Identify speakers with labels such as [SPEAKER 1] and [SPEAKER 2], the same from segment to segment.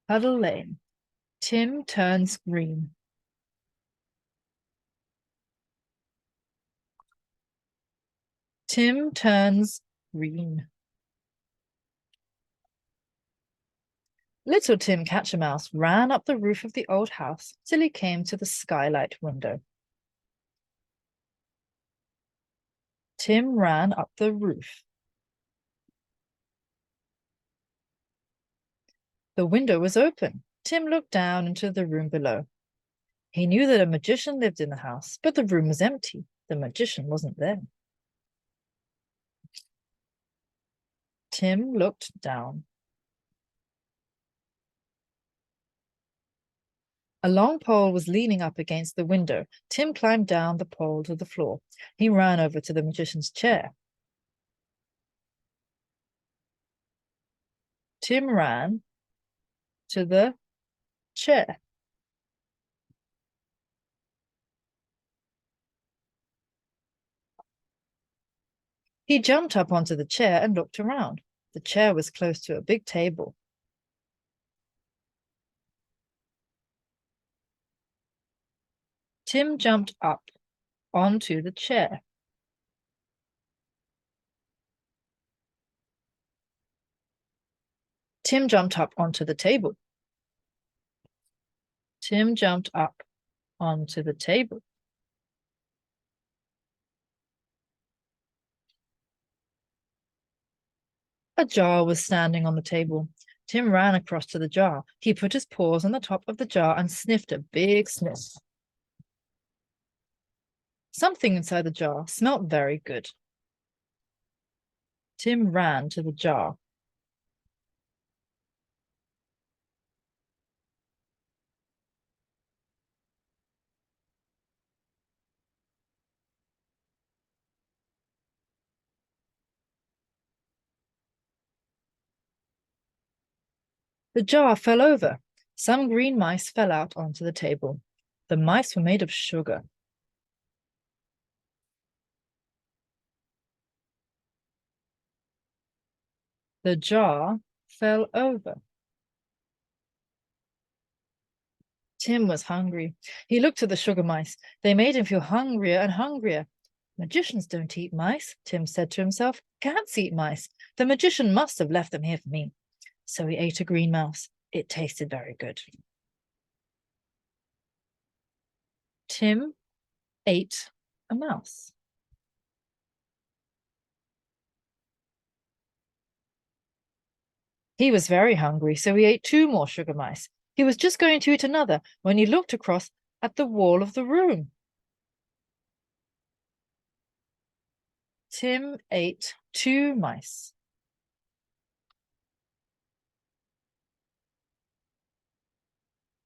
[SPEAKER 1] Puddle Lane. Tim turns green. Tim turns green. Little Tim Catcher-Mouse ran up the roof of the old house till he came to the skylight window. Tim ran up the roof. The window was open. Tim looked down into the room below. He knew that a magician lived in the house, but the room was empty. The magician wasn't there. Tim looked down. A long pole was leaning up against the window. Tim climbed down the pole to the floor. He ran over to the magician's chair. Tim ran to the chair. He jumped up onto the chair and looked around. The chair was close to a big table. Tim jumped up onto the chair. Tim jumped up onto the table. Tim jumped up onto the table. A jar was standing on the table. Tim ran across to the jar. He put his paws on the top of the jar and sniffed a big sniff. Something inside the jar smelt very good. Tim ran to the jar. The jar fell over. Some green mice fell out onto the table. The mice were made of sugar. The jar fell over. Tim was hungry. He looked at the sugar mice. They made him feel hungrier and hungrier. Magicians don't eat mice, Tim said to himself. Cats eat mice. The magician must have left them here for me. So he ate a green mouse. It tasted very good. Tim ate a mouse. He was very hungry, so he ate 2 more sugar mice. He was just going to eat another when he looked across at the wall of the room. Tim ate 2 mice.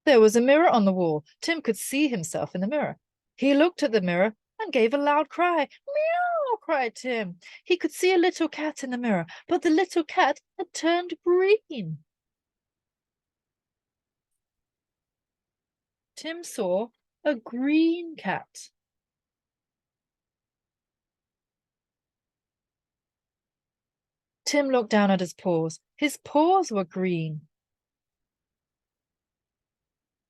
[SPEAKER 1] There was a mirror on the wall. Tim could see himself in the mirror. He looked at the mirror and gave a loud cry. Meow, cried Tim. He could see a little cat in the mirror, but the little cat had turned green. Tim saw a green cat. Tim looked down at his paws. His paws were green.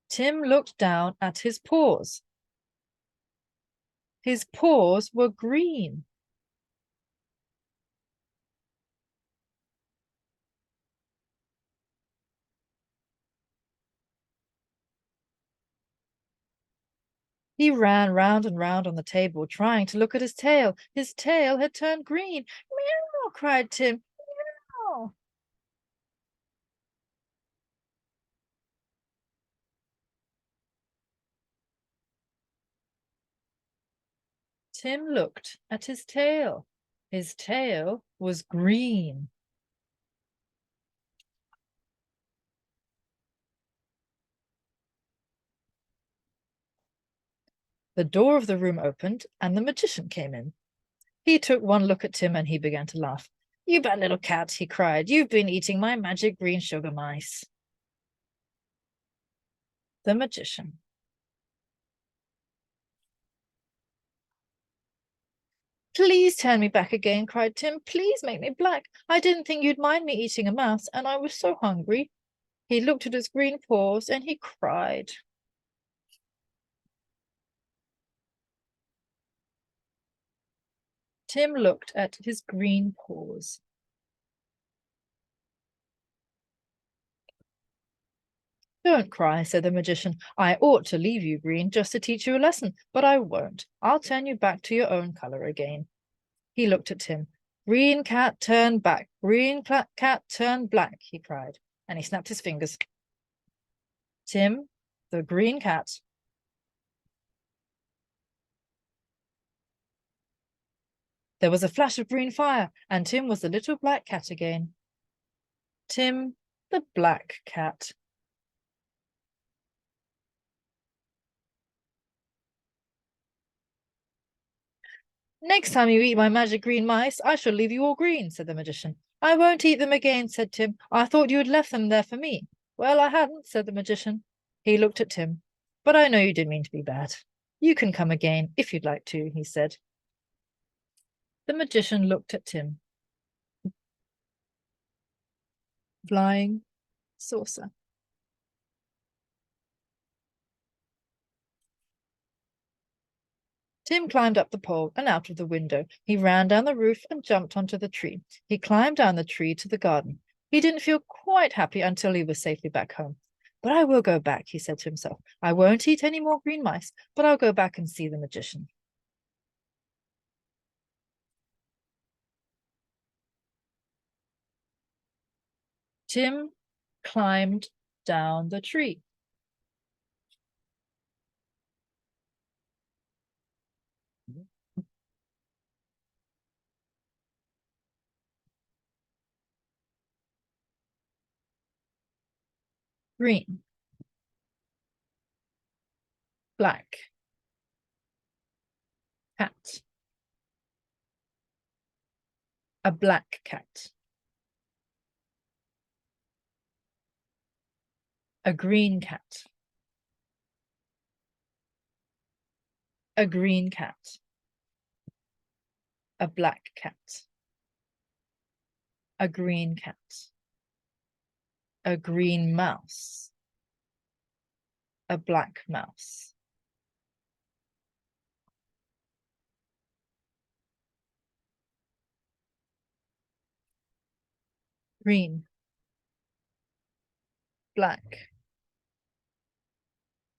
[SPEAKER 1] Tim looked down at his paws. His paws were green. He ran round and round on the table, trying to look at his tail. His tail had turned green. Meow, cried Tim. Meow. Tim looked at his tail. His tail was green. The door of the room opened and the magician came in. He took one look at Tim and he began to laugh. You bad little cat, he cried. You've been eating my magic green sugar mice. The magician. Please turn me back again, cried Tim. Please make me black. I didn't think you'd mind me eating a mouse, and I was so hungry. He looked at his green paws and he cried. Tim looked at his green paws. Don't cry, said the magician. I ought to leave you green just to teach you a lesson, but I won't. I'll turn you back to your own color again. He looked at Tim. Green cat, turn back. Green cat, turn black, he cried, and he snapped his fingers. Tim, the green cat. There was a flash of green fire, and Tim was the little black cat again. Tim, the black cat. Next time you eat my magic green mice, I shall leave you all green, said the magician. I won't eat them again, said Tim. I thought you had left them there for me. Well, I hadn't, said the magician. He looked at Tim. But I know you didn't mean to be bad. You can come again if you'd like to, he said. The magician looked at Tim. Flying saucer. Tim climbed up the pole and out of the window. He ran down the roof and jumped onto the tree. He climbed down the tree to the garden. He didn't feel quite happy until he was safely back home. But I will go back, he said to himself. I won't eat any more green mice, but I'll go back and see the magician. Tim climbed down the tree. Green, black, cat. A black cat. A green cat. A green cat. A black cat. A green cat. A green mouse. A black mouse. Green, black,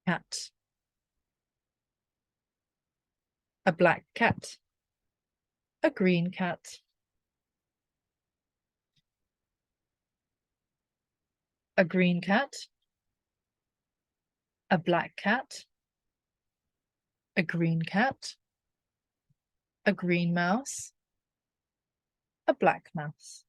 [SPEAKER 1] cat. A black cat. A green cat. A green cat. A black cat. A green cat. A green mouse. A black mouse.